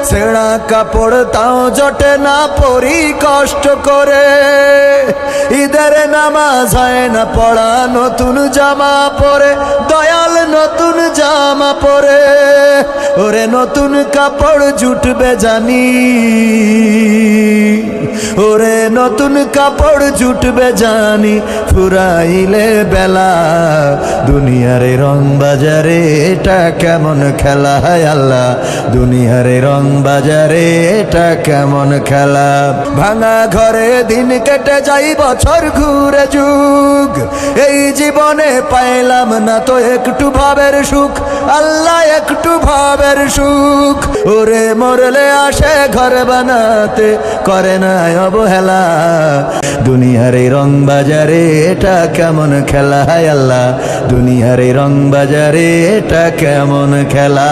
ছেঁড়া কাপড় তাও জটে না পরি কষ্ট করে, ঈদের নামাজ হয় না পড়া নতুন জামা পরে, দয়াল নতুন জামা পরে, ওরে নতুন কাপড় জুটবে জানি, ওরে নতুন কাপড় জুটবে জানি, ফুরাইলে বেলা দুনিয়ারে রং বাজারে এটা কেমন খেলা, হায় আল্লাহ দুনিয়ারে রং বাজারে এটা কেমন খেলা। ভাঙা ঘরে দিন কেটে যাই বছর ঘুরে যুগ, এই জীবনে পাইলাম না তো একটু ভাবের সুখ, আল্লাহ একটু ভাবের সুখ, ওরে মরলে আসে ঘর বানাতে করে না অবহেলা, দুনিয়ার এই রং বাজারে এটা কেমন খেলা, হায় আল্লাহ দুনিয়ার এই রং বাজারে এটা কেমন খেলা।